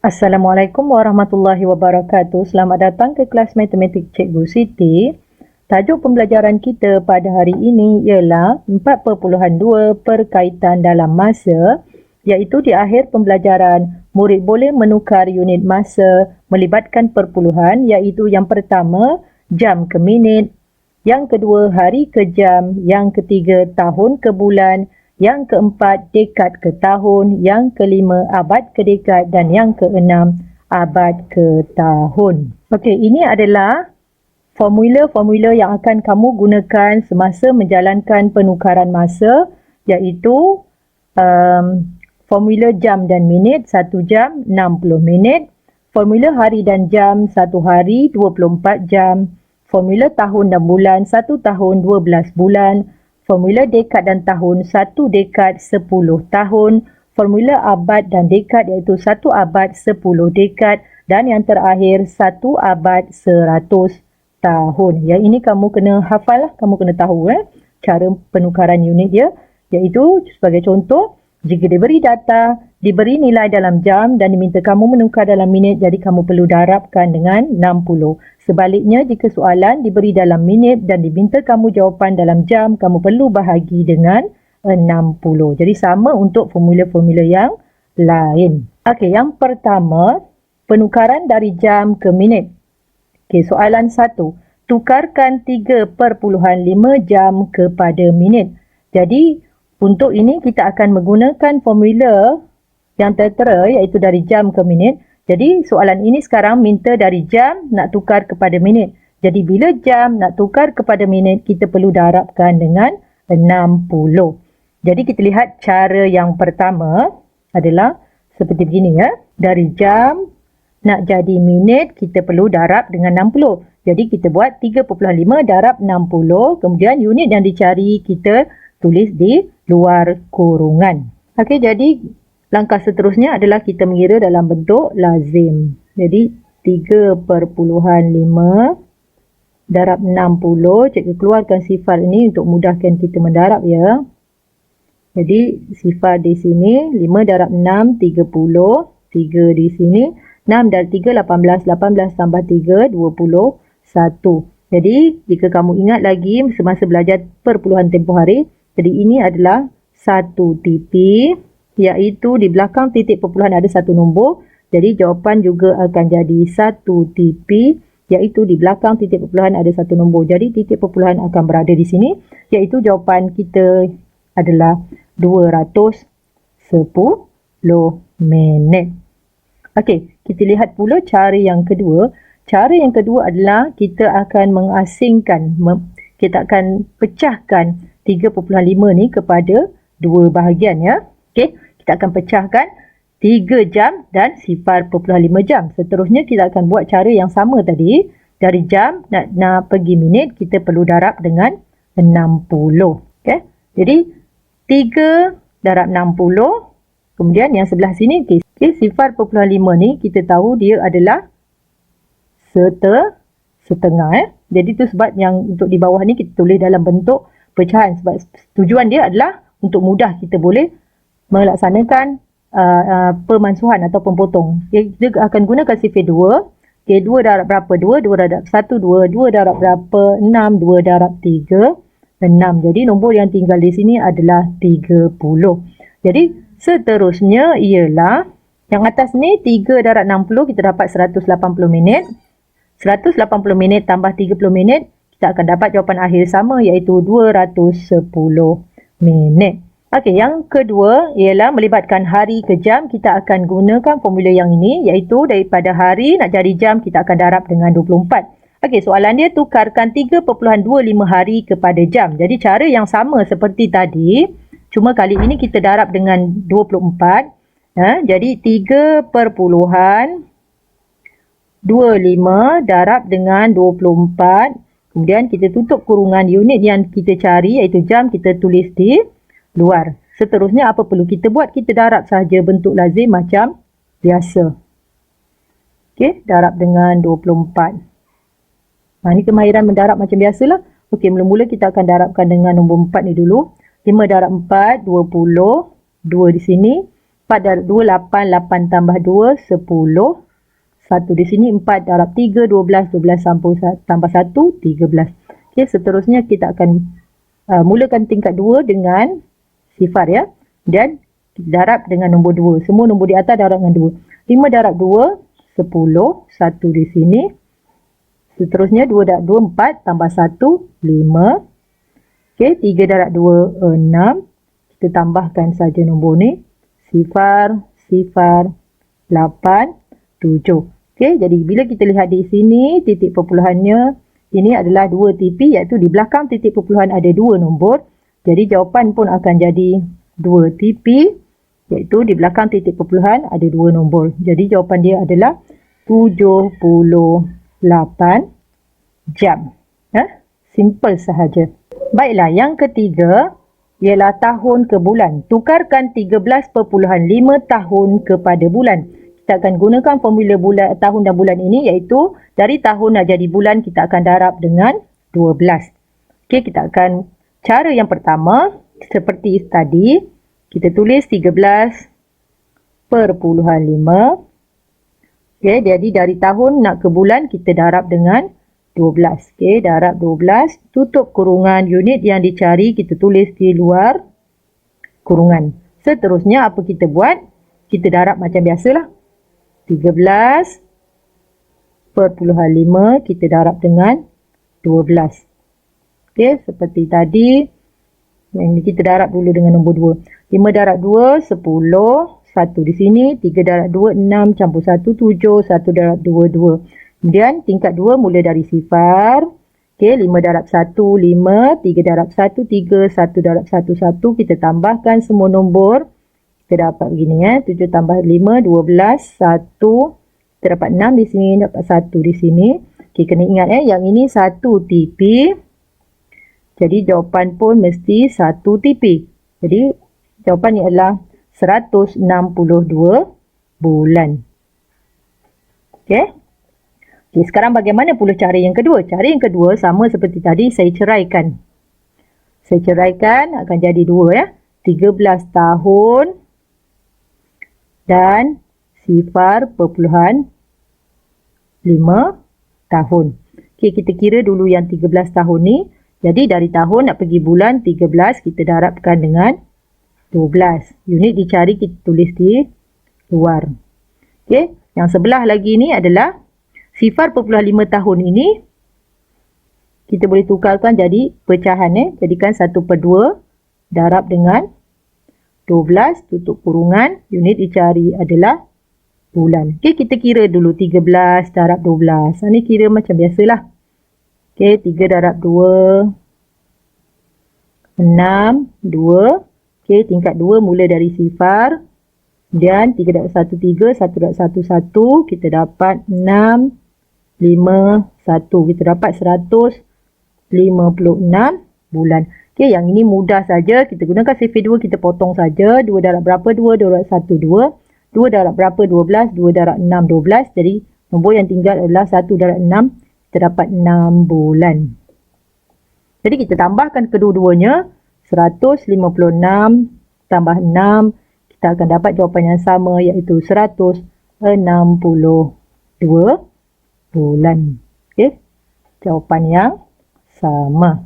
Assalamualaikum warahmatullahi wabarakatuh. Selamat datang ke kelas matematik Cikgu Siti. Tajuk pembelajaran kita pada hari ini ialah 4.2 perkaitan dalam masa, iaitu di akhir pembelajaran murid boleh menukar unit masa melibatkan perpuluhan, iaitu yang pertama jam ke minit, yang kedua hari ke jam, yang ketiga tahun ke bulan, yang keempat dekad ke tahun, yang kelima abad ke dekad dan yang keenam abad ke tahun. Okey, ini adalah formula-formula yang akan kamu gunakan semasa menjalankan penukaran masa, iaitu formula jam dan minit, 1 jam 60 minit, formula hari dan jam, 1 hari 24 jam, formula tahun dan bulan, 1 tahun 12 bulan, formula dekad dan tahun, 1 dekad 10 tahun, formula abad dan dekad iaitu 1 abad 10 dekad dan yang terakhir 1 abad 100 tahun. Yang ini kamu kena hafal lah, kamu kena tahu cara penukaran unit dia, iaitu sebagai contoh, jika diberi data, diberi nilai dalam jam dan diminta kamu menukar dalam minit, jadi kamu perlu darabkan dengan 60. Sebaliknya, jika soalan diberi dalam minit dan diminta kamu jawapan dalam jam, kamu perlu bahagi dengan 60. Jadi sama untuk formula-formula yang lain. Okey, yang pertama, penukaran dari jam ke minit. Okey, soalan 1. Tukarkan 3.5 jam kepada minit. Jadi, untuk ini kita akan menggunakan formula yang tertera iaitu dari jam ke minit. Jadi soalan ini sekarang minta dari jam nak tukar kepada minit. Jadi bila jam nak tukar kepada minit, kita perlu darabkan dengan 60. Jadi kita lihat cara yang pertama adalah seperti begini ya. Dari jam nak jadi minit, kita perlu darab dengan 60. Jadi kita buat 3.5 darab 60. Kemudian unit yang dicari kita tulis di luar kurungan. Okey, jadi langkah seterusnya adalah kita mengira dalam bentuk lazim. Jadi 3.5 darab 60. Cikgu keluarkan sifar ini untuk mudahkan kita mendarab ya. Jadi sifar di sini 5 darab 6 30. 3 di sini 6 darab 3 18. 18 tambah 3 21. Jadi jika kamu ingat lagi semasa belajar perpuluhan tempoh hari, jadi ini adalah satu tipi, iaitu di belakang titik perpuluhan ada satu nombor. Jadi jawapan juga akan jadi satu tipi, iaitu di belakang titik perpuluhan ada satu nombor. Jadi titik perpuluhan akan berada di sini, iaitu jawapan kita adalah 210 minit. Okey, kita lihat pula cara yang kedua. Cara yang kedua adalah kita akan mengasingkan, kita akan pecahkan 3.5 ni kepada dua bahagian ya. Okey, kita akan pecahkan 3 jam dan 0.5 jam. Seterusnya kita akan buat cara yang sama tadi. Dari jam nak pergi minit, kita perlu darab dengan 60. Okey. Jadi 3 darab 60. Kemudian yang sebelah sini, okey, 0.5 ni kita tahu dia adalah setengah. Jadi tu sebab yang untuk di bawah ni kita tulis dalam bentuk pecahan, sebab tujuan dia adalah untuk mudah kita boleh melaksanakan pemansuhan atau pempotong. Kita akan gunakan sifar 2. Okay, 2 darab berapa? 2 darab 1, 2 darab berapa? 6, 2 darab 3, 6. Jadi nombor yang tinggal di sini adalah 30. Jadi seterusnya ialah yang atas ni 3 darab 60 kita dapat 180 minit. 180 minit tambah 30 minit, kita akan dapat jawapan akhir sama iaitu 210 minit. Okey, yang kedua ialah melibatkan hari ke jam. Kita akan gunakan formula yang ini, iaitu daripada hari nak jadi jam, kita akan darab dengan 24. Okey, soalan dia tukarkan 3.25 hari kepada jam. Jadi cara yang sama seperti tadi, cuma kali ini kita darab dengan 24. Jadi 3.25 darab dengan 24. Kemudian kita tutup kurungan unit yang kita cari iaitu jam, kita tulis di luar. Seterusnya apa perlu kita buat? Kita darab sahaja bentuk lazim macam biasa. Okey, darab dengan 24. Ini kemahiran mendarab macam biasalah. Okey, mula-mula kita akan darabkan dengan nombor 4 ni dulu. 5 darab 4, 20. 2 di sini. 4 darab 2, 8. 8 tambah 2, 10. 1 di sini 4 darab 3, 12. 12 tambah 1, 13. Okey, seterusnya kita akan mulakan tingkat 2 dengan sifar ya. Dan kita darab dengan nombor 2. Semua nombor di atas darab dengan 2. 5 darab 2, 10. 1 di sini. Seterusnya 2 darab 2, 4. Tambah 1, 5. Okey, 3 darab 2, 6. Kita tambahkan saja nombor ni. Sifar, sifar, 8, 7. Okey, jadi bila kita lihat di sini, titik perpuluhannya, ini adalah 2 tipi, iaitu di belakang titik perpuluhan ada 2 nombor. Jadi jawapan pun akan jadi 2 tipi, iaitu di belakang titik perpuluhan ada 2 nombor. Jadi jawapan dia adalah 78 jam. Simple sahaja. Baiklah, yang ketiga ialah tahun ke bulan. Tukarkan 13.5 tahun kepada bulan. Kita akan gunakan formula bulan, tahun dan bulan ini, iaitu dari tahun nak jadi bulan kita akan darab dengan 12. Okey, kita akan cara yang pertama seperti tadi, kita tulis 13.5. Okey, jadi dari tahun nak ke bulan kita darab dengan 12. Okey, darab 12, tutup kurungan, unit yang dicari kita tulis di luar kurungan. Seterusnya apa kita buat? Kita darab macam biasalah. 13.5 kita darab dengan 12. Okey, seperti tadi. Yang ini kita darab dulu dengan nombor 2. 5 darab 2, 10. 1 di sini. 3 darab 2, 6. Campur 1, 7. 1 darab 2, 2. Kemudian tingkat 2 mula dari sifar. Okey, 5 darab 1, 5. 3 darab 1, 3. 1 darab 1, 1. Kita tambahkan semua nombor. Kita dapat begini ya. 7 tambah 5, 12. 1. Kita dapat 6 di sini. Dapat 1 di sini. Okey, kena ingat yang ini 1 tipi. Jadi jawapan pun mesti 1 tipi. Jadi jawapannya adalah 162 bulan. Okey. Okey, sekarang bagaimana pula cara yang kedua? Cara yang kedua sama seperti tadi, saya ceraikan. Saya ceraikan akan jadi 2 ya. 13 tahun dan sifar perpuluhan 5 tahun. Okey, kita kira dulu yang 13 tahun ni. Jadi dari tahun nak pergi bulan 13 kita darabkan dengan 12. Unit dicari kita tulis di luar. Okey, yang sebelah lagi ni adalah sifar perpuluhan 5 tahun ini kita boleh tukarkan jadi pecahan jadikan 1/2 darab dengan 12 tutup kurungan, unit dicari adalah bulan. Okey, kita kira dulu 13 darab 12. Ni kira macam biasalah. Okey, 3 darab 2 6 2. Okey, tingkat 2 mula dari sifar. Kemudian 3 darab 1 3, 1 darab 1 1, kita dapat 6 5 1. Kita dapat 156 bulan. Okey, yang ini mudah saja. Kita gunakan sifar 2, kita potong saja. 2 darab berapa? 2, 2 darab 1 2. 2 darab berapa? 12. 2 darab 6 12. Jadi nombor yang tinggal adalah 1 darab 6. Kita dapat 6 bulan. Jadi kita tambahkan kedua-duanya. 156 tambah 6. Kita akan dapat jawapan yang sama, iaitu 162 bulan. Okey, jawapan yang sama.